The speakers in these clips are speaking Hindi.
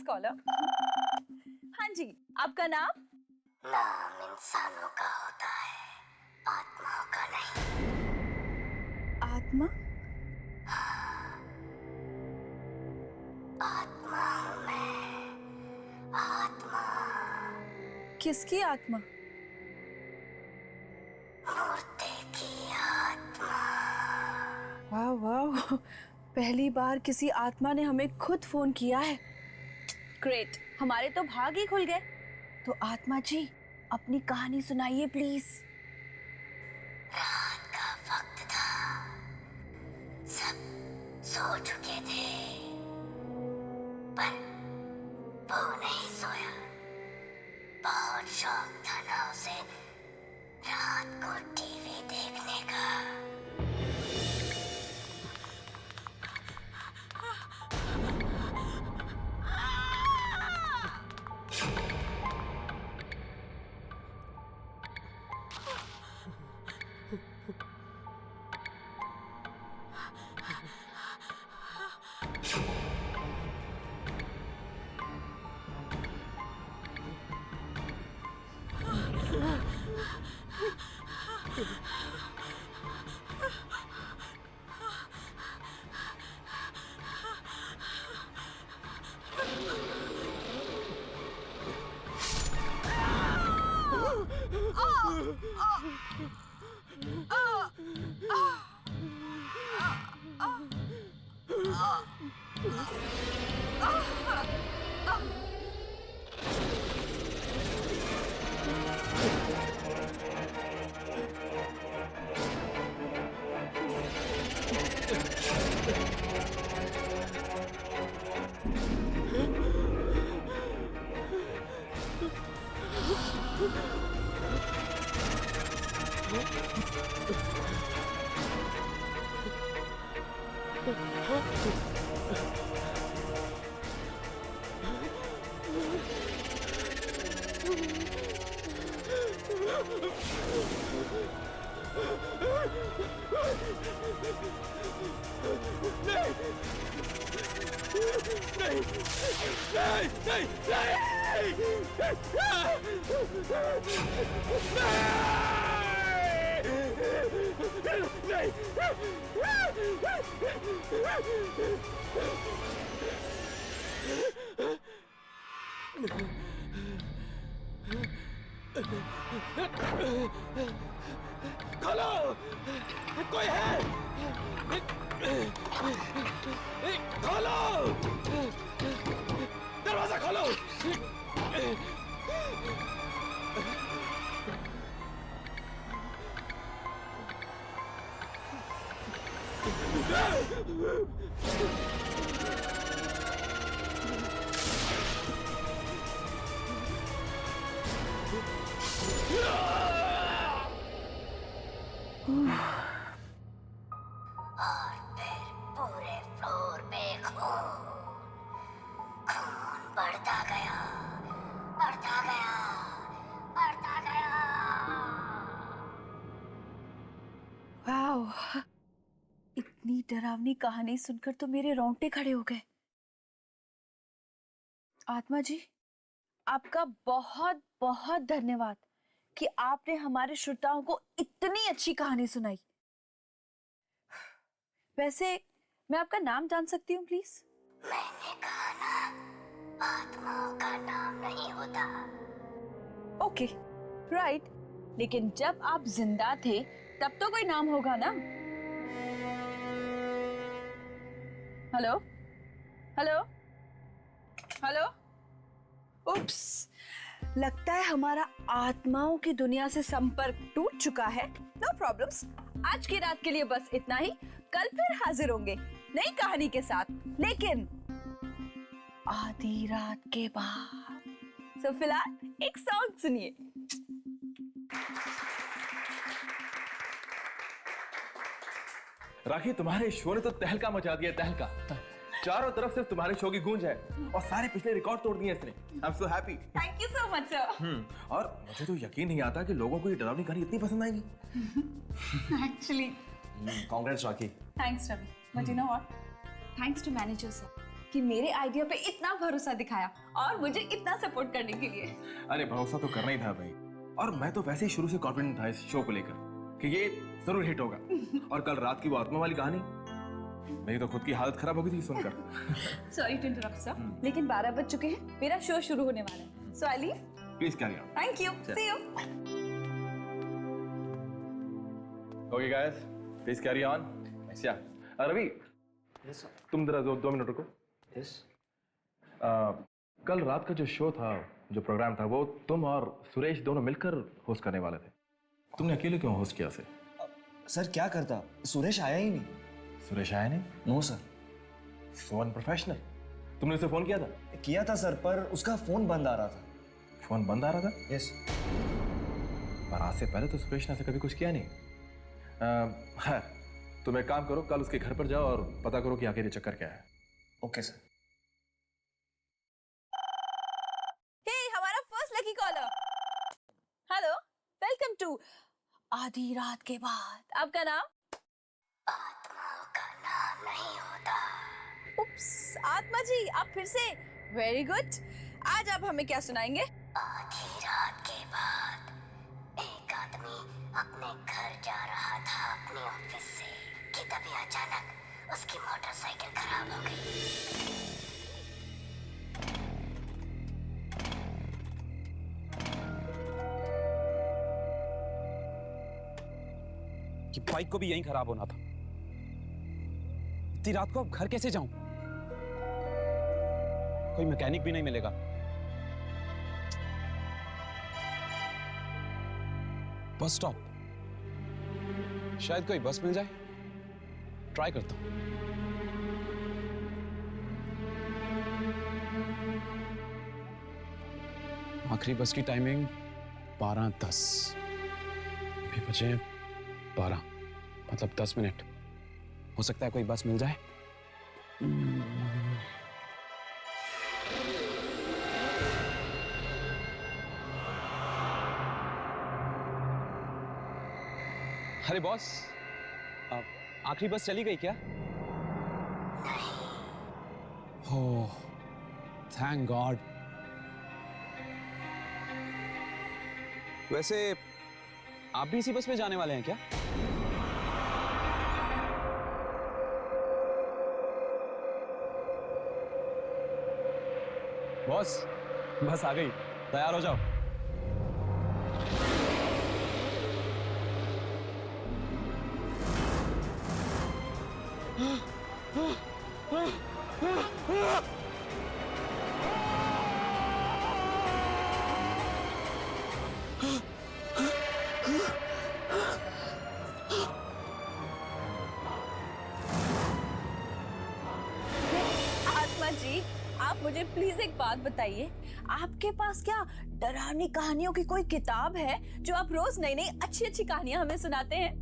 कॉलर। हाँ जी, आपका नाम? नाम इंसानों का होता है, आत्माओं का नहीं। आत्मा? आत्मा हूँ मैं, आत्मा। किसकी आत्मा? मूर्ति की आत्मा। वाह वाह, पहली बार किसी आत्मा ने हमें खुद फोन किया है। ग्रेट, हमारे तो भाग ही खुल गए। तो आत्मा जी, अपनी कहानी सुनाइए प्लीज। रात का वक्त था, सब सो चुके थे, पर वो नहीं सोया। बहुत शौक था ना उसे रात को टीवी देखने का। खोलो, कोई है? खोलो, दरवाजा खोलो। और फिर पूरे फ्लोर पे खून, खून बढ़ता गया, बढ़ता गया, बढ़ता गया। वाह, इतनी डरावनी कहानी सुनकर तो मेरे रोंगटे खड़े हो गए। आत्मा जी, आपका बहुत बहुत धन्यवाद कि आपने हमारे श्रोताओं को इतनी अच्छी कहानी सुनाई। वैसे मैं आपका नाम जान सकती हूँ प्लीज? मैंने कहा ना, आत्माओं का नाम नहीं होता। ओके, राइट, लेकिन जब आप जिंदा थे तब तो कोई नाम होगा ना? Hello hello hello. उप्स, लगता है हमारा आत्माओं की दुनिया से संपर्क टूट चुका है। नो प्रॉब्लम्स, आज की रात के लिए बस इतना ही। कल फिर हाजिर होंगे नई कहानी के साथ, लेकिन आधी रात के बाद। सो फिलहाल एक सॉन्ग सुनिए। राखी, तुम्हारे शो ने तो तहलका मचा दिया, तहलका। चारों तरफ सिर्फ तुम्हारे शो की गूंज है और सारे पिछले रिकॉर्ड तोड़ दिए इसने। I am so happy. Thank you so much sir. और मुझे तो यकीन नहीं आता कि लोगों को ये डरावनी कहानी इतनी पसंद आएगी। Actually congrats Rakhi. Thanks Ravi, but you know what, thanks to manager sir. कि मेरे आइडिया पे इतना भरोसा दिखाया और मुझे इतना सपोर्ट करने के लिए। अरे भरोसा तो करना ही था भाई, और मैं तो वैसे ही शुरू से कॉन्फिडेंट था इस शो को लेकर कि ये जरूर हिट होगा। और कल रात की वो आत्मा वाली कहानी, मेरी तो खुद की हालत खराब हो गई थी सुनकर। सॉरी टू इंटरप्ट सर, लेकिन 12 बज चुके हैं, मेरा शो शुरू होने वाला है। So I leave. Please carry on. Thank you, see you. Okay guys, please carry on. अच्छा रवि, तुम जरा 2 मिनट रुको। कल रात का जो शो था, जो प्रोग्राम था, वो तुम और सुरेश दोनों मिलकर होस्ट करने वाले थे। तुमने अकेले क्यों होस्ट किया से? सर क्या करता, सुरेश आया ही नहीं। सुरेश आया नहीं? No sir. So unprofessional. तुमने उसे फोन किया था? किया था सर, पर उसका फोन बंद आ रहा था। फोन बंद आ रहा था? यस। पर आज से पहले तो सुरेश ने ऐसे कभी कुछ किया नहीं। है, तुम एक काम करो, कल उसके घर पर जाओ और पता करो कि आखिर ये चक्कर क्या है। Okay sir. हमारा first lucky caller. Hello, welcome to आधी रात के बाद। आपका नाम? आत्माओं का नाम नहीं होता। उप्स, आत्मा जी आप फिर से। Very good. आज आप हमें क्या सुनाएंगे? आधी रात के बाद एक आदमी अपने घर जा रहा था अपने ऑफिस से कि तभी अचानक उसकी मोटरसाइकिल खराब हो गई। कि बाइक को भी यहीं खराब होना था। इतनी रात को अब घर कैसे जाऊं? कोई मैकेनिक भी नहीं मिलेगा। बस स्टॉप, शायद कोई बस मिल जाए। ट्राई करता हूं। आखिरी बस की टाइमिंग 12:10। अभी बचे 12, मतलब 10 मिनट। हो सकता है कोई बस मिल जाए। अरे बॉस, आखिरी बस चली गई क्या? ओह, थैंक गॉड। वैसे आप भी इसी बस में जाने वाले हैं क्या? बॉस, बस आ गई, तैयार हो जाओ। आत्मा जी, आप मुझे प्लीज एक बात बताइए, आपके पास क्या डरावनी कहानियों की कोई किताब है जो आप रोज नई नई अच्छी अच्छी कहानियां हमें सुनाते हैं?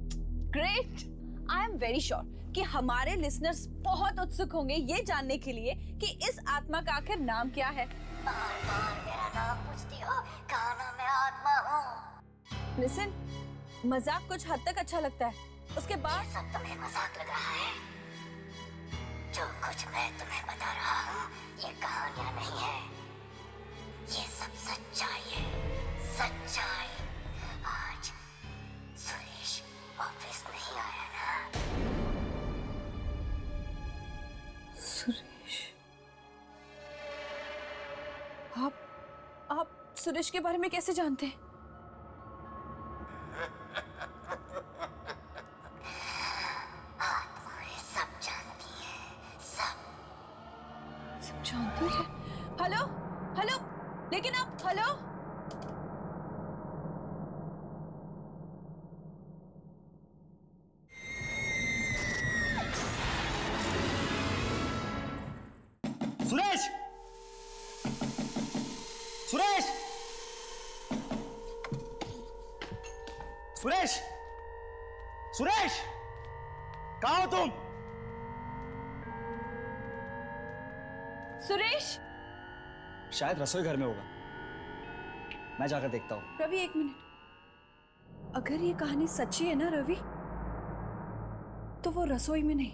Great. I am very sure कि हमारे लिसनर्स बहुत उत्सुक होंगे ये जानने के लिए कि इस आत्मा का आखिर नाम क्या है। बार बार मेरा नाम पूछती हो, कहा ना मैं आत्मा हूँ। लिसन, मजाक कुछ हद तक अच्छा लगता है, उसके बाद ये सब तुम्हें मजाक लग रहा है? जो कुछ मैं तुम्हें बता रहा हूँ ये कहानियां नहीं है, ये सब सच्चाई है, सच्चाई। आज सुरेश ऑफिस नहीं आया ना? सुरेश, आप सुरेश के बारे में कैसे जानते हैं? आत्माएं सब जानती हैं, सब। सब जानती है? हेलो हेलो, लेकिन आप हेलो। सुरेश! सुरेश! सुरेश! सुरेश! कहाँ हो तुम? सुरेश! शायद रसोई घर में होगा, मैं जाकर देखता हूँ। रवि एक मिनट, अगर ये कहानी सच्ची है ना रवि, तो वो रसोई में नहीं,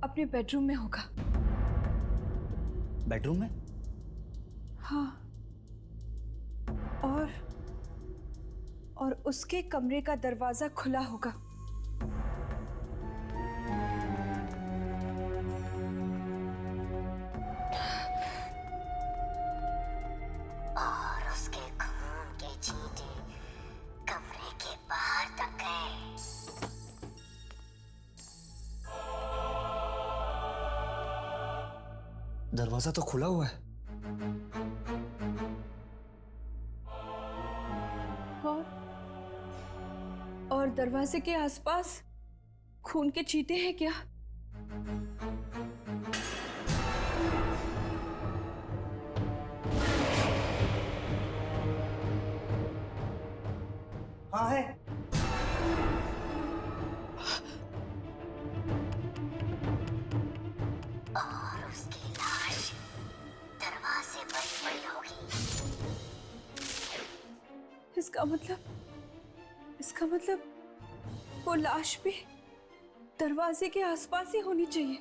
अपने बेडरूम में होगा। बेडरूम में? हाँ, और उसके कमरे का दरवाजा खुला होगा। और उसके खून के छींटे कमरे के बाहर तक गए। दरवाजा तो खुला हुआ है। और दरवाजे के आसपास खून के छींटे हैं क्या? हाँ है। और उसकी लाश दरवाजे पर पड़ी होगी। इसका मतलब वो लाश भी दरवाजे के आसपास ही होनी चाहिए।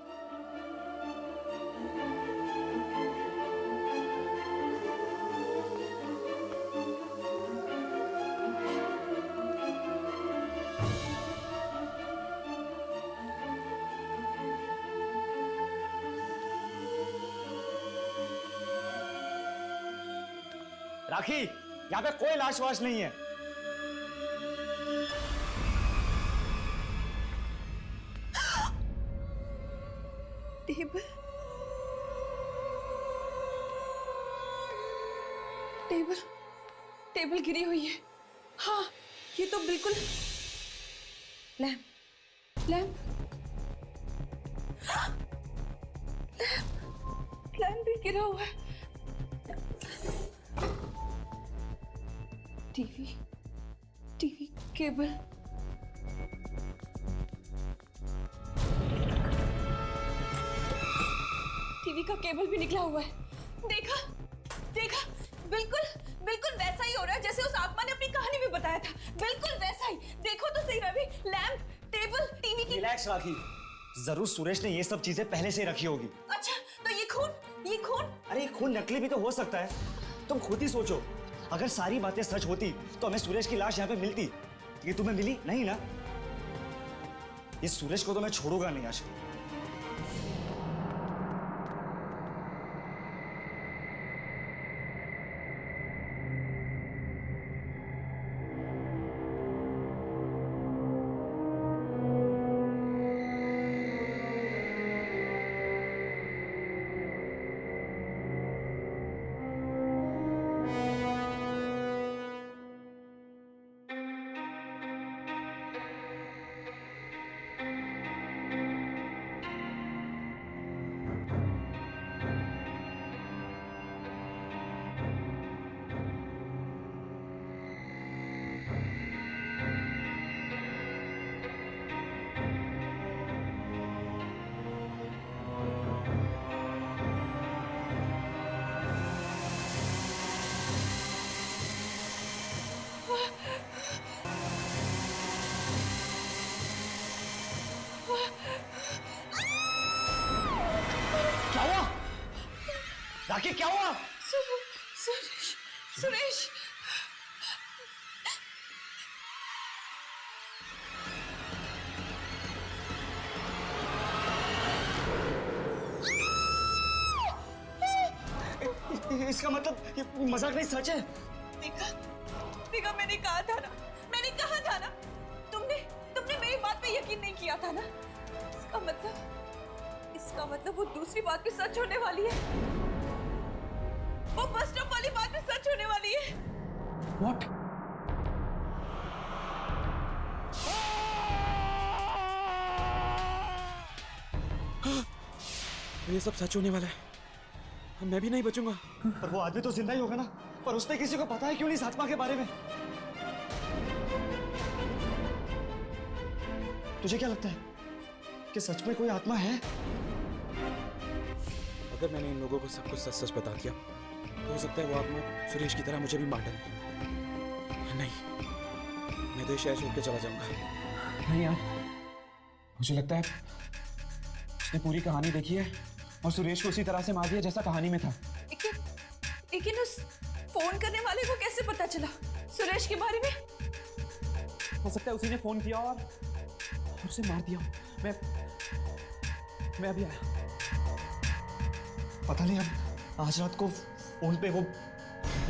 राखी, यहाँ पे कोई लाश वाश नहीं है। टेबल टेबल टेबल गिरी हुई है। हाँ, ये तो बिल्कुल लैम्प लैम्प लैम्प भी गिरा हुआ है। TV cable. टीवी का केबल भी निकला हुआ है। देखा बिल्कुल वैसा ही हो रहा है जैसे उस आत्मा ने अपनी कहानी में बताया था। बिल्कुल वैसा ही। देखो तो सही रवि, लैंप, टेबल, टीवी की। रिलैक्स राखी, जरूर सुरेश ने ये सब चीजें पहले से रखी होगी। अच्छा, तो ये खून? अरे ये खून नकली भी तो हो सकता है। तुम खुद ही सोचो, अगर सारी बातें सच होती तो हमें सुरेश की लाश यहाँ पे मिलती। ये तुम्हें मिली नहीं ना? ये सुरेश को तो मैं छोड़ूंगा नहीं आज। क्या हुआ राखी, क्या हुआ? सुरेश। इसका मतलब ये मजाक नहीं, सच है। देखा, मैंने कहा था ना, तुमने मेरी बात पे यकीन नहीं किया था ना। इसका मतलब वो दूसरी बात भी सच होने वाली है। वो बस स्टॉप वाली बात भी सच होने वाली है। What? ये सब सच होने वाला है। मैं भी नहीं बचूंगा। पर वो आदमी तो जिंदा ही होगा ना। पर उस पे किसी को पता है क्यों नहीं इस आत्मा के बारे में? तुझे क्या लगता है कि सच में कोई आत्मा है? अगर मैंने इन लोगों को सब कुछ सच सच बता दिया तो हो सकता है वो आत्मा सुरेश की तरह मुझे भी मार डाले। नहीं, मैं तो ये शहर छोड़ के चला जाऊंगा। नहीं यार, मुझे लगता है उसने पूरी कहानी देखी है और सुरेश को उसी तरह से मार दिया जैसा कहानी में था। लेकिन उस फोन करने वाले को कैसे पता चला सुरेश के बारे में? हो सकता है उसी ने फोन किया और उसे मार दिया। मैं अभी आया। पता नहीं अब आज रात को फोन पे वो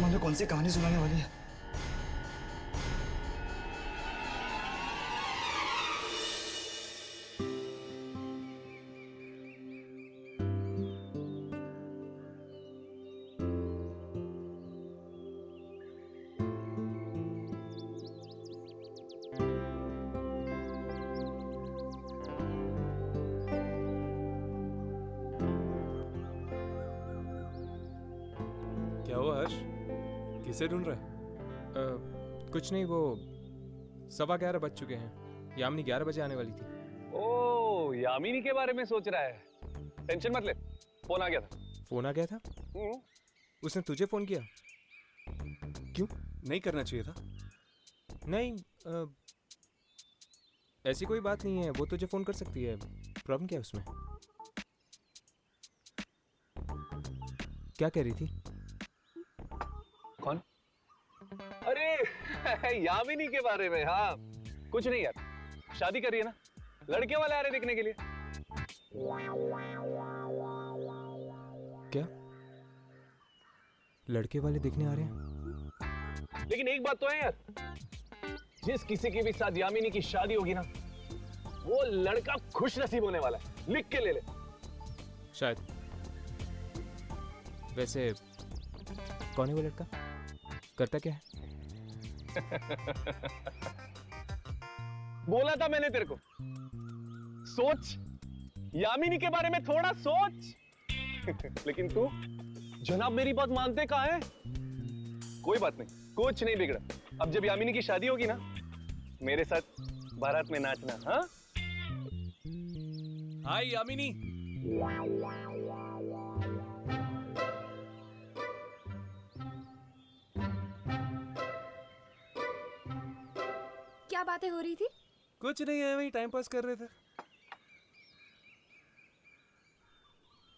मुझे कौन सी कहानी सुनाने वाली है। क्या हुआ हर्ष? किसे ढूंढ रहा है? कुछ नहीं, वो 11:15 बज चुके हैं। यामिनी 11 बजे आने वाली थी। ओ, यामिनी के बारे में सोच रहा है। टेंशन मत ले, फोन आ गया था। फोन आ गया था? उसने तुझे फोन किया? क्यों? नहीं करना चाहिए था। नहीं, ऐसी कोई बात नहीं है, वो तुझे फोन कर सकती है। प्रॉब्लम क्या है उसमें? क्या कह रही थी? कौन? अरे यामिनी के बारे में। हाँ, कुछ नहीं यार, शादी कर रही है ना, लड़के वाले आ रहे देखने के लिए। क्या लड़के वाले देखने आ रहे हैं? लेकिन एक बात तो है यार, जिस किसी के भी साथ यामिनी की शादी होगी ना, वो लड़का खुश नसीब होने वाला है। लिख के ले ले। शायद। वैसे कौन है वो लड़का? करता क्या है? बोला था मैंने तेरे को, सोच, यामिनी के बारे में थोड़ा सोच। लेकिन तू जनाब मेरी बात मानते कहाँ है? कोई बात नहीं, कुछ नहीं बिगड़ा। अब जब यामिनी की शादी होगी ना, मेरे साथ बारात में नाचना। हाँ, हाय यामिनी। क्या बातें हो रही थी? कुछ नहीं है, वही टाइम पास कर रहे थे।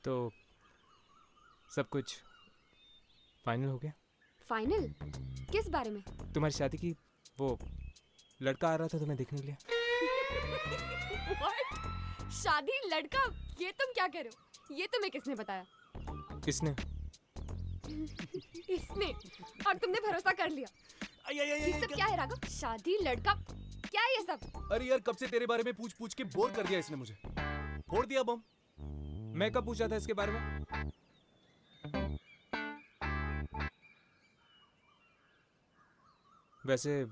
तो सब कुछ फाइनल हो गया? फाइनल? किस बारे में? तुम्हारी शादी की वो लड़का आ रहा था तुम्हें देखने के लिए। What? शादी, लड़का? ये तुम क्या कह रहे हो? ये तुम्हें किसने बताया? किसने? इसने। और तुमने भरोसा कर लिया? ये सब क्या है राघव? शादी, लड़का, क्या है ये सब? अरे यार, कब से तेरे बारे में पूछ पूछ के बोर कर दिया इसने मुझे। फोड़ दिया बम। मैं कब पूछा था इसके बारे में? वैसे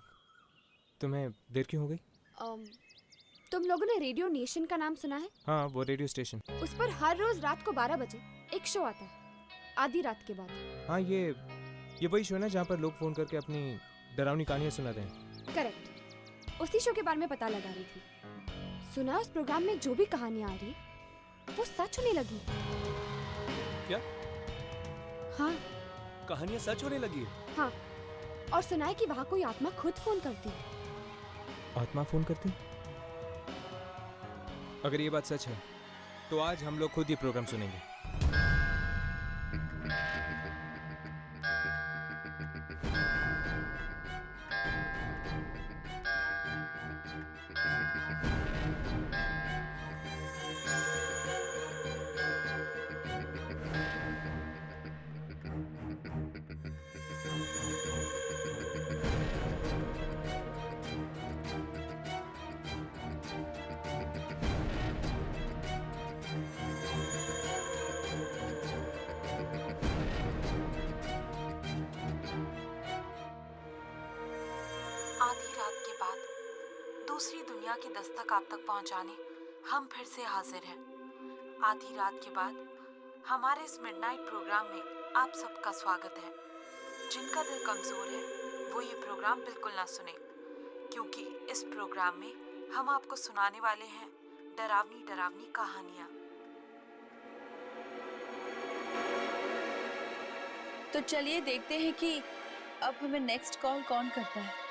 तुम्हें देर क्यों हो गई? तुम लोगों ने रेडियो नेशन का नाम सुना है? हाँ, वो रेडियो स्टेशन। उस पर हर रोज रात को 12 बजे एक शो आता है, आधी रात के बाद। हाँ, ये वही शो है ना जहाँ पर लोग फोन करके अपनी डरावनी कहानियां सुनाते हैं। करेक्ट। उसी शो के बारे में पता लगा रही थी। सुना उस प्रोग्राम में जो भी कहानियां आ रही वो सच होने लगी। क्या? हाँ, कहानियां सच होने लगी है? हाँ, और सुना है कि वहाँ कोई आत्मा खुद फोन करती है। आत्मा फोन करती? अगर ये बात सच है तो आज हम लोग खुद ये प्रोग्राम सुनेंगे। आधी रात के बाद दूसरी दुनिया की दस्तक आप तक पहुंचाने हम फिर से हाजिर हैं। आधी रात के बाद हमारे इस मिडनाइट प्रोग्राम में आप सबका स्वागत है। जिनका दिल कमजोर है वो ये प्रोग्राम बिल्कुल ना सुने, क्योंकि इस प्रोग्राम में हम आपको सुनाने वाले हैं डरावनी डरावनी कहानियाँ। तो चलिए देखते हैं कि अब हमें नेक्स्ट कॉल कौन करता है।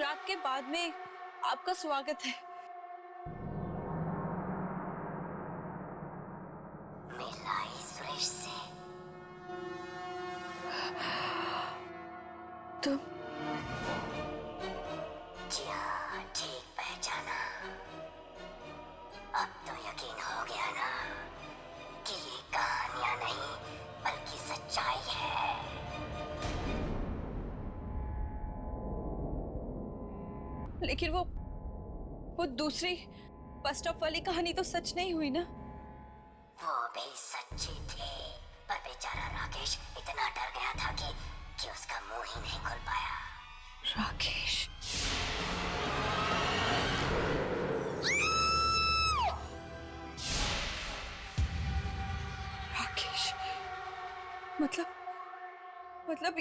रात के बाद में आपका स्वागत है। मिलाई सुरेश से। तुम जी हाँ, ठीक पहचाना। अब तो यकीन हो गया ना कि ये कहानियां नहीं बल्कि सच्चाई है। लेकिन वो दूसरी बस स्टॉप वाली कहानी तो सच नहीं हुई ना? वो भी सच्ची थी, पर बेचारा राकेश इतना डर गया था कि उसका मुंह ही नहीं खुल पाया। राकेश, राकेश, मतलब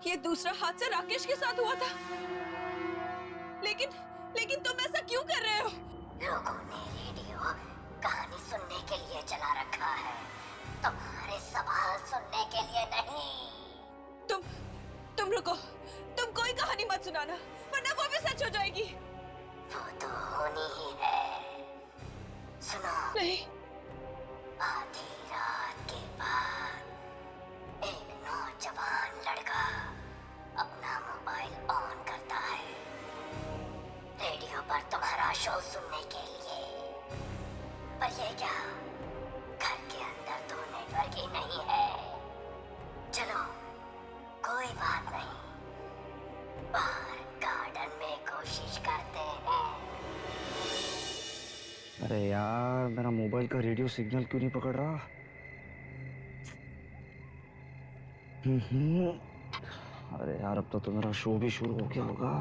ये दूसरा हादसा राकेश के साथ हुआ था। लेकिन तुम ऐसा क्यों कर रहे हो? लोगों ने रेडियो कहानी सुनने के लिए चला रखा है, तुम्हारे सवाल सुनने के लिए नहीं। तुम रुको, तुम कोई कहानी मत सुनाना, वरना वो भी सच हो जाएगी। वो तो होनी ही है। सुनो। नहीं। आधी रात के बाद एक नौजवान लड़का अपना मोबाइल ऑन करता है रेडियो पर तुम्हारा शो सुनने के लिए। पर ये क्या, घर के अंदर तो नेटवर्क ही नहीं है। चलो कोई बात नहीं, बाहर गार्डन में कोशिश करते हैं। अरे यार, मेरा मोबाइल का रेडियो सिग्नल क्यों नहीं पकड़ रहा? अरे यार, अब तो मेरा शो भी शुरू हो गया होगा।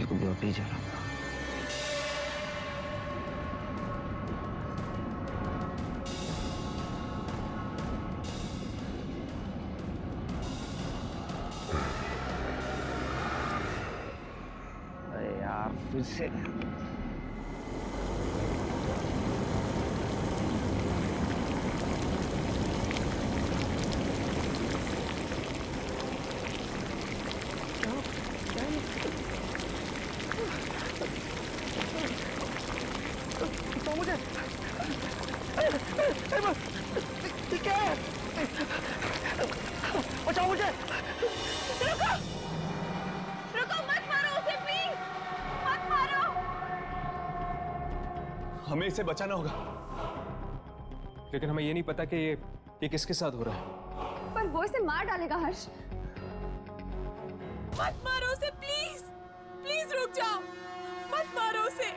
को भी अभी जाना था। अरे यार, फिर से बचाओ मुझे। रुको, मत मारो उसे, प्लीज मत मारो। हमें इसे बचाना होगा, लेकिन हमें ये नहीं पता कि ये किसके साथ हो रहा है। पर वो इसे मार डालेगा हर्ष। मत मारो उसे, प्लीज प्लीज रुक जाओ, मत मारो उसे।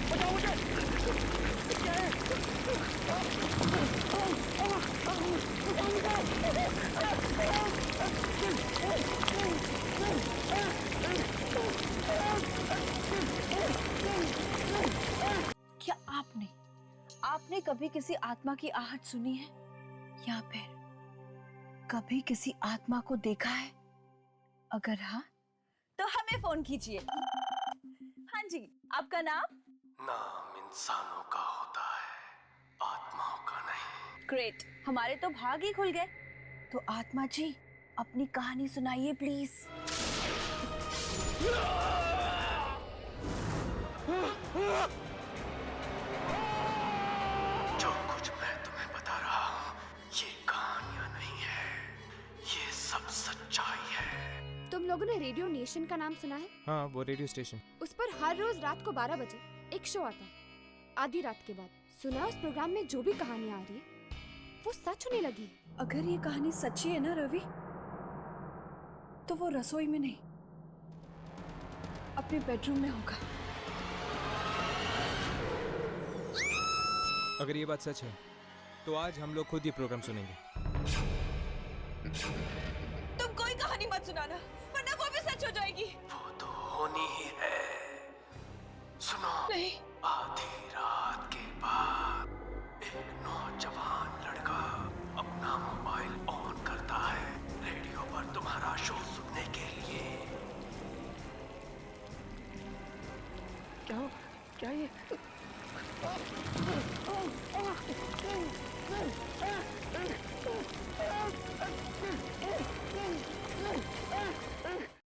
बचाओ मुझे। क्या आपने कभी किसी आत्मा की आहट सुनी है, या फिर कभी किसी आत्मा को देखा है? अगर हाँ, तो हमें फोन कीजिए। हाँ जी, आपका नाम? नाम इंसानों का होता है, आत्माओं का नहीं। ग्रेट, हमारे तो भाग ही खुल गए। तो आत्मा जी, अपनी कहानी सुनाइए प्लीज। जो कुछ मैं तुम्हें बता रहा हूँ, ये कहानियां नहीं है, ये सब सच्चाई है। तुम लोगों ने रेडियो नेशन का नाम सुना है? हाँ, वो रेडियो स्टेशन। उस पर हर रोज रात को 12 बजे एक शो आता है, आधी रात के बाद। सुना, उस प्रोग्राम में जो भी कहानियां आ रही है वो सच होने लगी। अगर ये कहानी सच्ची है ना रवि, तो वो रसोई में नहीं, अपने बेडरूम में होगा। अगर ये बात सच है, तो आज हम लोग खुद ये प्रोग्राम सुनेंगे। कहानी मत सुनाना, वरना वो भी सच हो जाएगी। वो तो होनी ही है। सुनो, नहीं। आधी रात के बाद एक नौजवान लड़का अपना मोबाइल ऑन करता है रेडियो पर तुम्हारा शो सुनने के लिए। क्या ये?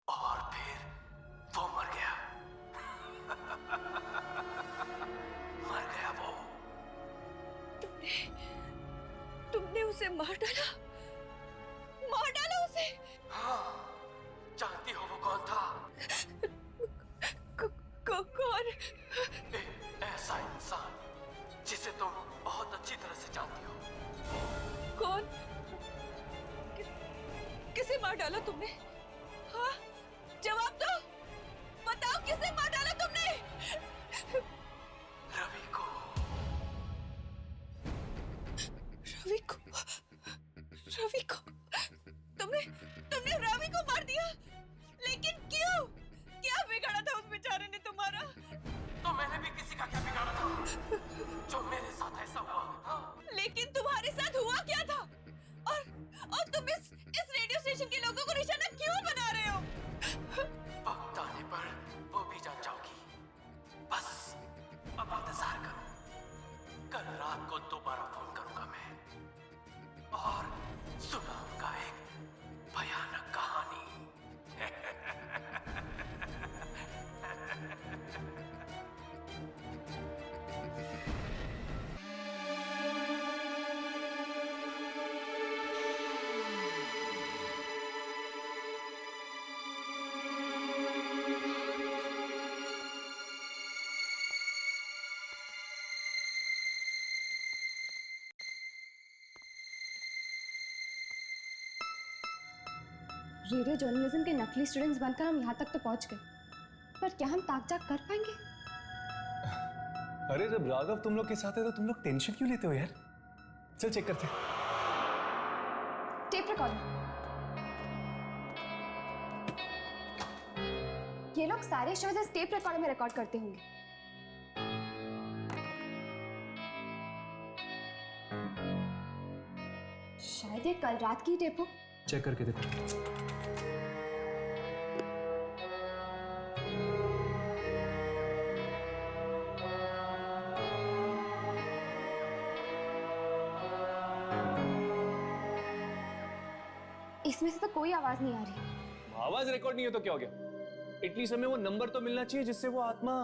और फिर वो मर गया। मर गया वो। तुमने उसे मार डाला? मार डाला उसे? हाँ, जानती हो वो कौन था? कौन? एक ऐसा इंसान जिसे तुम बहुत अच्छी तरह से जानती हो। कौन? किसे मार डाला तुमने? हाँ, जवाब दो। बताओ किसे मार डाला तुमने? रवि को। रवि को? रवि को? तुमने रवि को मार दिया? लेकिन क्यों? क्या बिगाड़ा था उस बेचारे ने तुम्हारा? तो मैंने भी किसी का क्या बिगाड़ा था जो मेरे साथ ऐसा हुआ? हाँ? लेकिन तुम्हारे साथ हुआ क्या था? और तुम इस रेडियो स्टेशन के लोगों को निशाना क्यों बना रहे हो? वक्त आने पर वो भी जान जाओगी। बस अब इंतजार करो। कल रात को दोबारा फोन करूंगा मैं और सुनाऊंगा एक भयानक कहानी। रेडियो जर्नलिज्म के नकली स्टूडेंट्स बनकर हम यहाँ तक तो पहुँच गए, पर क्या हम ताक-झाक कर पाएंगे? अरे जब राघव तुम लोग के साथ है तो तुम लोग टेंशन क्यों लेते हो यार? चल चेक करते हैं। Tape recorder. ये लोग सारे शोज इस टेप रिकॉर्डर में रिकॉर्ड करते होंगे। शायद ये कल रात की टेप हो। चेक करके देखो। इसमें से तो कोई आवाज नहीं आ रही। आवाज रिकॉर्ड नहीं है तो क्या हो गया? एटलीस्ट हमें वो नंबर तो मिलना चाहिए जिससे वो आत्मा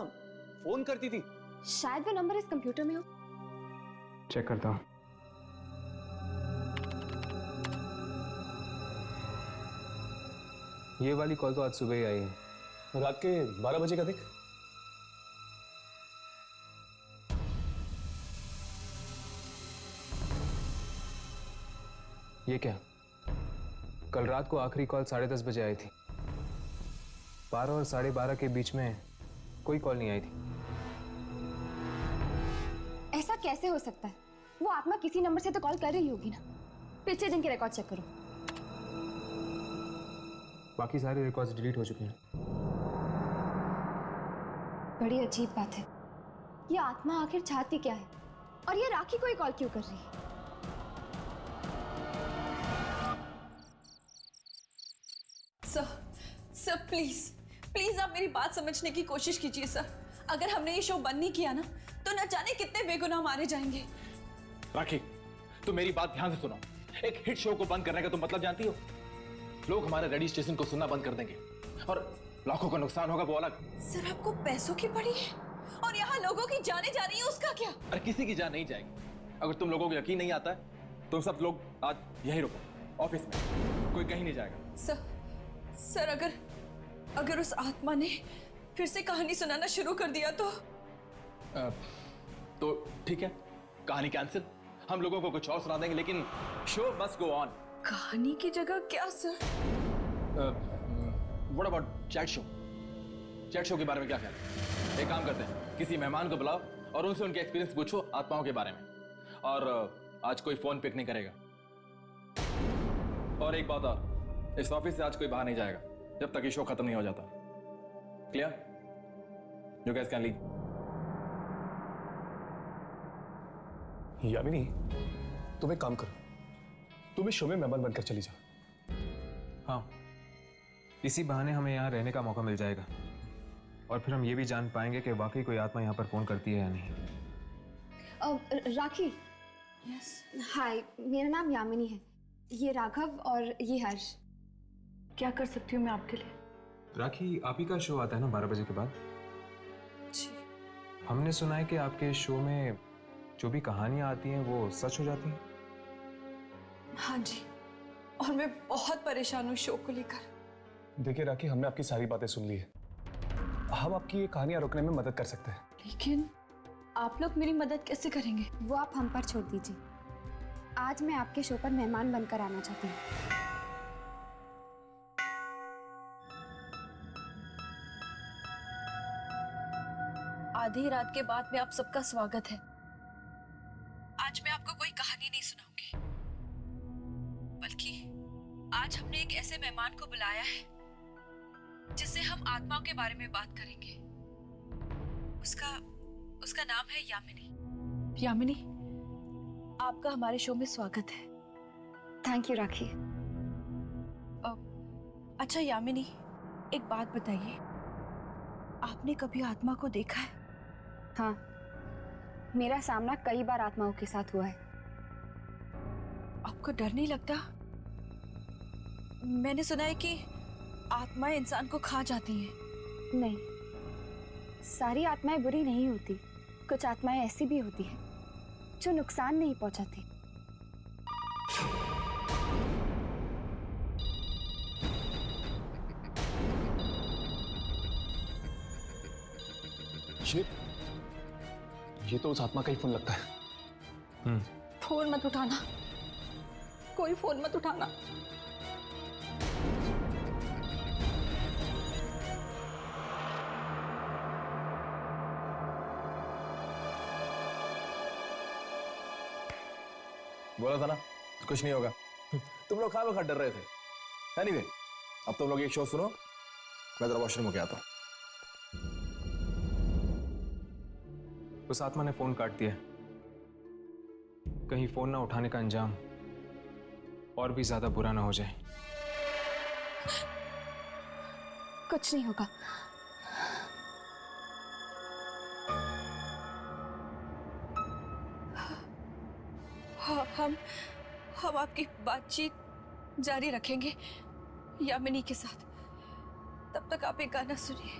फोन करती थी। शायद वो नंबर इस कंप्यूटर में हो। चेक करता हूँ। ये वाली कॉल तो आज सुबह ही आई है। रात के 12 बजे का देख। ये क्या? कल रात को आखिरी कॉल 10:30 बजे आई थी। 12 और 12:30 के बीच में कोई कॉल नहीं आई थी। ऐसा कैसे हो सकता है? वो आत्मा किसी नंबर से तो कॉल कर रही होगी ना। पिछले दिन के रिकॉर्ड चेक करो। बाकी सारे रिकॉर्ड्स डिलीट हो चुके हैं। बड़ी अजीब बात है। ये आत्मा आखिर चाहती क्या है? और ये राखी को ही कॉल क्यों कर रही है? सर प्लीज आप मेरी बात समझने की कोशिश कीजिए सर। अगर हमने ये शो बंद नहीं किया ना तो न जाने कितने बेगुनाह मारे जाएंगे। राखी, तुम मेरी बात ध्यान से सुनो। एक हिट शो को बंद करने का तुम मतलब जानती हो? लोग हमारे रेडियो स्टेशन को सुनना बंद कर देंगे और लाखों का नुकसान होगा, वो अलग। सर आपको पैसों की पड़ी है और यहाँ लोगों की जाने जा रही है, उसका क्या? अरे किसी की जान नहीं जाएगी। अगर तुम लोगों को यकीन नहीं आता है तो सब लोग आज यही रुको ऑफिस में, कोई कहीं नहीं जाएगा। सर अगर उस आत्मा ने फिर से कहानी सुनाना शुरू कर दिया तो ठीक है, कहानी कैंसिल। हम लोगों को कुछ और सुना देंगे, लेकिन शो मस्ट गो ऑन। कहानी की जगह क्या sir? What about chat show? Chat show के बारे में क्या ख्याल है? एक काम करते हैं, किसी मेहमान को बुलाओ और उनसे उनके एक्सपीरियंस पूछो आत्माओं के बारे में। और आज कोई फोन पिक नहीं करेगा। और एक बात और, इस ऑफिस से आज कोई बाहर नहीं जाएगा जब तक ये शो खत्म नहीं हो जाता। Clear? You guys can leave. Yamini, तुम एक काम करो, तुम इस शो में मेहमान बनकर चली जाओ। हाँ, इसी बहाने हमें यहाँ रहने का मौका मिल जाएगा और फिर हम ये भी जान पाएंगे कि वाकई कोई आत्मा यहाँ पर फोन करती है या नहीं। राखी। यस। हाय, मेरा नाम यामिनी है। ये राघव और ये हर्ष। क्या कर सकती हूँ मैं आपके लिए? राखी, आप ही का शो आता है ना 12 बजे के बाद? जी। हमने सुना है कि आपके शो में जो भी कहानियां आती हैं वो सच हो जाती हैं। हाँ जी, और मैं बहुत परेशान हूँ शो को लेकर। देखिए राखी, हमने आपकी सारी बातें सुन ली है। हम आपकी ये कहानियां रोकने में मदद कर सकते हैं। लेकिन आप लोग मेरी मदद कैसे करेंगे? वो आप हम पर छोड़ दीजिए। आज मैं आपके शो पर मेहमान बनकर आना चाहती हूँ। आधी रात के बाद में आप सबका स्वागत है। आज मैं आपको कोई कहानी नहीं सुनाऊंगी, बल्कि आज हमने एक ऐसे मेहमान को बुलाया है जिससे हम आत्माओं के बारे में बात करेंगे। उसका नाम है यामिनी। यामिनी, आपका हमारे शो में स्वागत है। थैंक यू राखी। अच्छा यामिनी, एक बात बताइए, आपने कभी आत्मा को देखा है? हाँ, मेरा सामना कई बार आत्माओं के साथ हुआ है। आपको डर नहीं लगता? मैंने सुना है कि आत्माएं इंसान को खा जाती हैं। नहीं, सारी आत्माएं बुरी नहीं होती। कुछ आत्माएं ऐसी भी होती हैं जो नुकसान नहीं पहुंचाती। ये तो उस आत्मा का ही फोन लगता है। फोन मत उठाना, कोई फोन मत उठाना। बोला था ना कुछ नहीं होगा। तुम लोग खा डर रहे थे। एनीवे, अब तुम लोग एक शो सुनो, मैं जरा वॉशरूम होके आता हूँ। उस आत्मा ने फोन काट दिया। कहीं फोन ना उठाने का अंजाम और भी ज्यादा बुरा ना हो जाए। कुछ नहीं होगा। हम आपकी बातचीत जारी रखेंगे यामिनी के साथ। तब तक आप एक गाना सुनिए।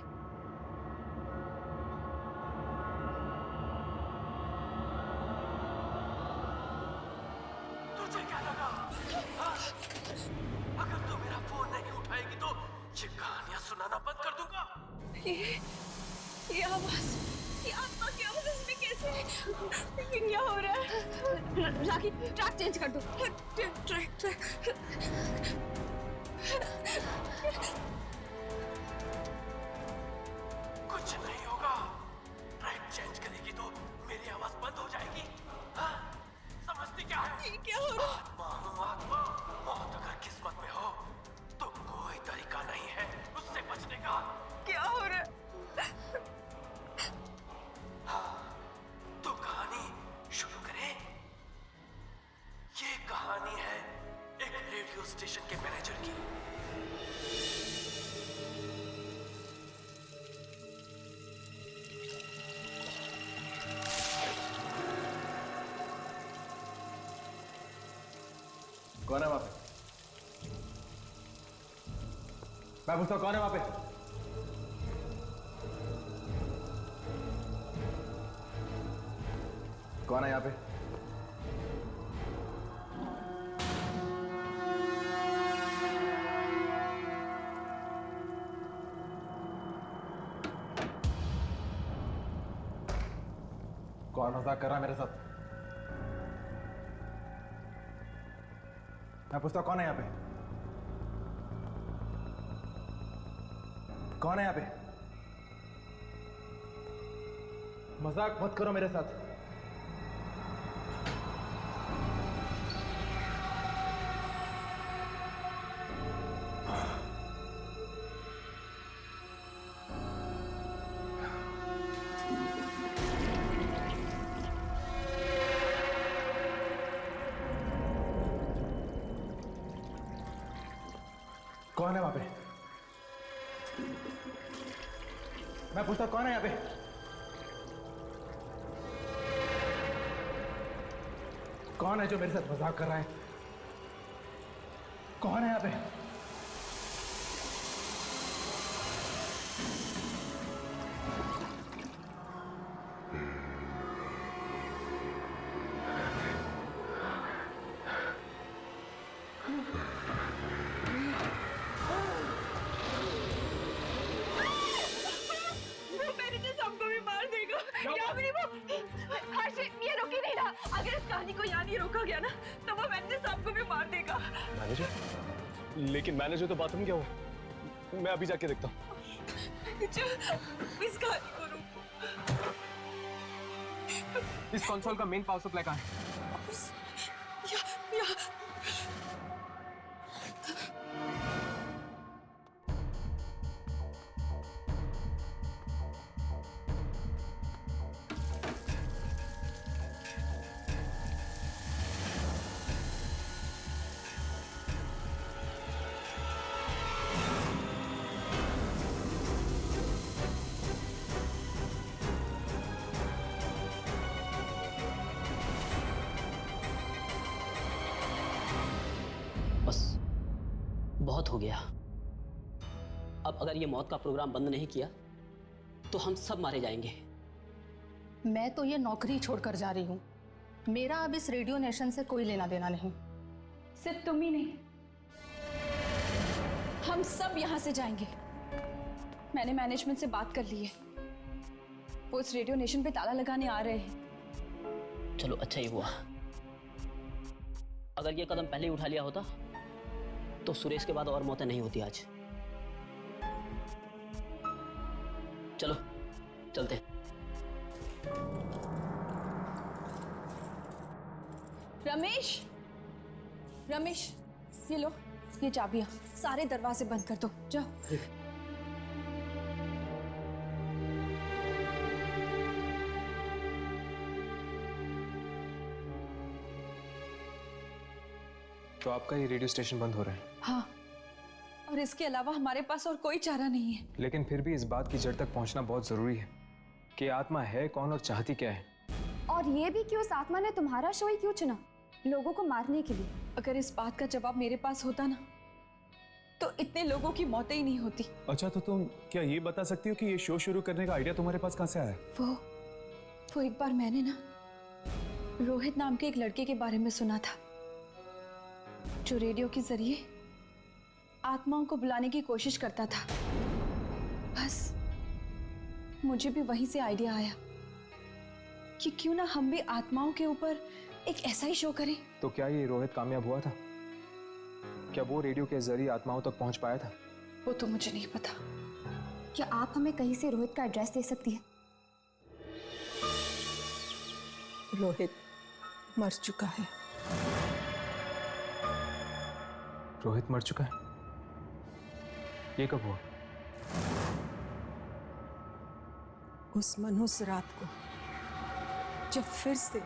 तुझे क्या लगा? हाँ? अगर तू मेरा फोन नहीं उठाएगी तो ये कहानियां सुनाना बंद कर दूंगा। ये आवाज, ये आत्मा की आवाज इसमें कैसे? ये क्या हो रहा है? राखी, ट्रैक चेंज कर दो। ट्रैक। कुछ नहीं होगा। ट्रैक चेंज करेगी तो मेरी आवाज बंद हो जाएगी। हाँ? समझती क्या है? ये क्या हो रहा है? आत्मा, मौत अगर किस्मत में हो तो कोई तरीका नहीं है उससे बचने का। क्या हो रहा है? तो कहानी शुरू करें। ये कहानी है एक रेडियो स्टेशन के मैनेजर की। कौन है वहां पे? मैं पूछता हूं, कौन है वहां पे? कौन है यहाँ पे? कौन मजाक कर रहा है मेरे साथ? मैं पूछता हूं, कौन है यहाँ पे? कौन है यहाँ पे? मजाक मत करो मेरे साथ। कौन है वहां पे? मैं पूछता कौन है यहाँ पे? कौन है जो मेरे साथ मजाक कर रहा है? कौन है यहाँ पे? ये रुक ही नहीं रहा। अगर इस कहानी को यहाँ नहीं रोका गया ना तो वो मैंने सबको भी मार देगा। मैनेजर? लेकिन मैनेजर तो बाथरूम क्या हुआ? मैं अभी जाके देखता हूँ। इस कहानी को रोको। इस कंसोल का मेन पावर सप्लाई कहाँ है? बहुत हो गया। अब अगर ये मौत का प्रोग्राम बंद नहीं किया तो हम सब मारे जाएंगे। मैं तो ये नौकरी छोड़कर जा रही हूँ। मेरा अब इस रेडियो नेशन से कोई लेना देना नहीं। सिर्फ तुम ही नहीं, हम सब यहाँ से जाएंगे। मैंने मैनेजमेंट से बात कर ली है, वो इस रेडियो नेशन पे ताला लगाने आ रहे हैं। चलो अच्छा ही हुआ। अगर ये कदम पहले ही उठा लिया होता तो सुरेश के बाद और मौतें नहीं होती आज। चलो चलते। रमेश, रमेश, ये लो, ये चाबियां। सारे दरवाजे बंद कर दो, जाओ। तो आपका ये रेडियो स्टेशन बंद हो रहा है? हाँ, और इसके अलावा हमारे पास और कोई चारा नहीं है। लेकिन फिर भी इस बात की जड़ तक पहुंचना बहुत जरूरी है कि आत्मा है कौन और चाहती क्या है। और ये भी कि उस आत्मा ने तुम्हारा शो ही क्यों चुना, लोगों को मारने के लिए? अगर इस बात का जवाब मेरे पास होता ना तो इतने लोगों की मौतें ही नहीं होती। अच्छा, तो तुम क्या ये बता सकती हो कि ये शो शुरू करने का आइडिया तुम्हारे पास कहाँ से आया? वो एक बार मैंने ना रोहित नाम के एक लड़के के बारे में सुना था जो रेडियो के जरिए आत्माओं को बुलाने की कोशिश करता था। बस मुझे भी वहीं से आइडिया आया कि क्यों ना हम भी आत्माओं के ऊपर एक ऐसा ही शो करें। तो क्या ये रोहित कामयाब हुआ था? क्या वो रेडियो के जरिए आत्माओं तक पहुंच पाया था? वो तो मुझे नहीं पता। क्या आप हमें कहीं से रोहित का एड्रेस दे सकती हैं? रोहित मर चुका है। रोहित मर चुका है? ये कब हुआ? उस मनहूस रात को जब फिर से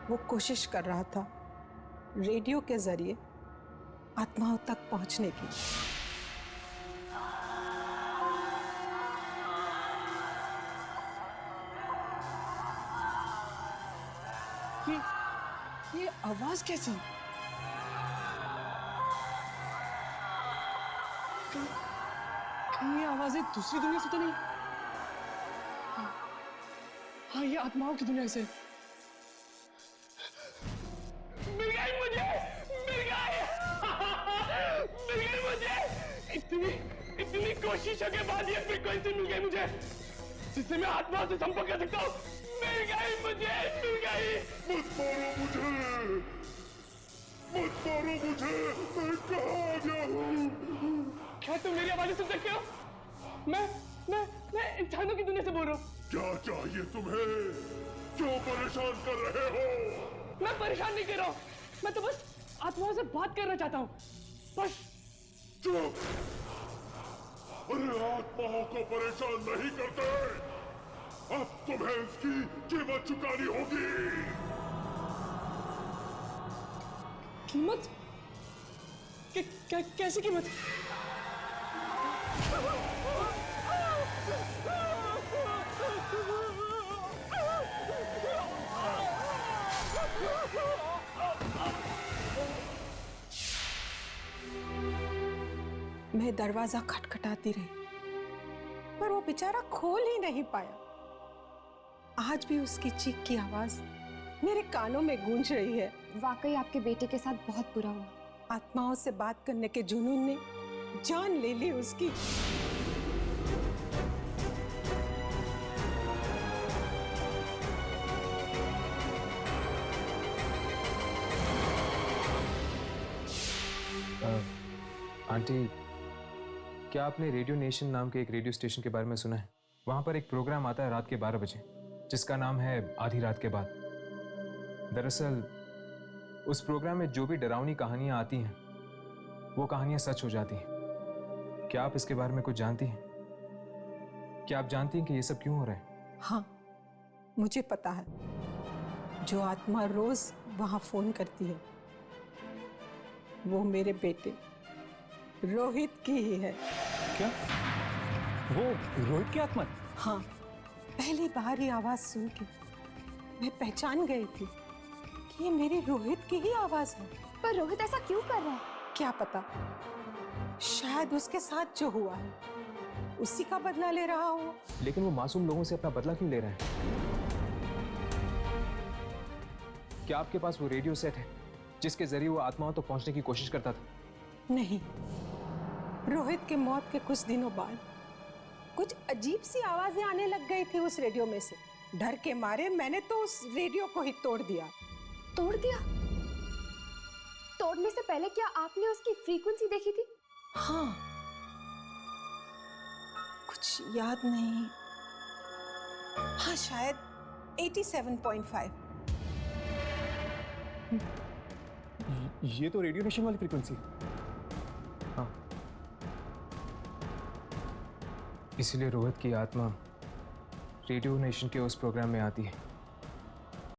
वो कोशिश कर रहा था रेडियो के जरिए आत्माओं तक पहुंचने की। ये आवाज कैसी? कहीं ये आवाजें दूसरी दुनिया से तो नहीं? हाँ, ये आत्माओं की दुनिया से। मिल गई मुझे, मिल गई, मिल गई मुझे। इतनी कोशिशों के बाद ये फ्रीक्वेंसी मिल गई मुझे जिससे मैं आत्माओं से संपर्क कर सकता हूँ। मिल गई मुझे, मिल गई। मत मारो मुझे, मत मारो मुझे, मैं कहाँ गया हूँ? क्या तुम मेरी आवाज़ें सुन सकते हो? मैं इंसानों की दुनिया से बोल रहा हूँ। क्या चाहिए तुम्हें? क्यों परेशान कर रहे हो? मैं परेशान नहीं कर रहा हूँ, मैं तो बस आत्माओं से बात करना चाहता हूँ, बस। चुप! अरे आत्माओं को परेशान नहीं करते। अब तुम्हें इसकी कीमत चुकानी होगी। कीमत? कैसी कीमत? मैं दरवाजा खटखटाती रही पर वो बेचारा खोल ही नहीं पाया। आज भी उसकी चीख की आवाज मेरे कानों में गूंज रही है। वाकई आपके बेटे के साथ बहुत बुरा हुआ। आत्माओं से बात करने के जुनून ने जान ले ली उसकी। आंटी, क्या आपने रेडियो नेशन नाम के एक रेडियो स्टेशन के बारे में सुना है? वहाँ पर एक प्रोग्राम आता है रात के 12 बजे जिसका नाम है आधी रात के बाद। दरअसल उस प्रोग्राम में जो भी डरावनी कहानियाँ आती हैं वो कहानियाँ सच हो जाती हैं। क्या आप इसके बारे में कुछ जानती हैं? क्या आप जानती हैं कि ये सब क्यों हो रहा है? हाँ, मुझे पता है। जो आत्मा रोज वहां फोन करती है वो मेरे बेटे रोहित की ही है। क्या? वो रोहित की आत्मा? हाँ, पहली बार ये आवाज सुन के मैं पहचान गई थी कि ये मेरे रोहित की ही आवाज है। पर रोहित ऐसा क्यों कर रहा है? क्या पता, शायद उसके साथ जो हुआ है उसी का बदला ले रहा हो। लेकिन वो मासूम लोगों से अपना बदला क्यों ले रहा है? क्या आपके पास वो रेडियो सेट है जिसके जरिए वो आत्माओं तक पहुंचने की कोशिश करता था? नहीं, रोहित के मौत के कुछ दिनों बाद कुछ अजीब सी आवाजें आने लग गई थी उस रेडियो में से। डर के मारे मैंने तो उस रेडियो को ही तोड़ दिया। तोड़ दिया? तोड़ने से पहले क्या आपने उसकी फ्रीक्वेंसी देखी थी? हाँ, कुछ याद नहीं। हाँ, शायद 87.5। ये तो रेडियो नेशन वाली फ्रीक्वेंसी। हाँ, इसीलिए रोहित की आत्मा रेडियो नेशन के उस प्रोग्राम में आती है।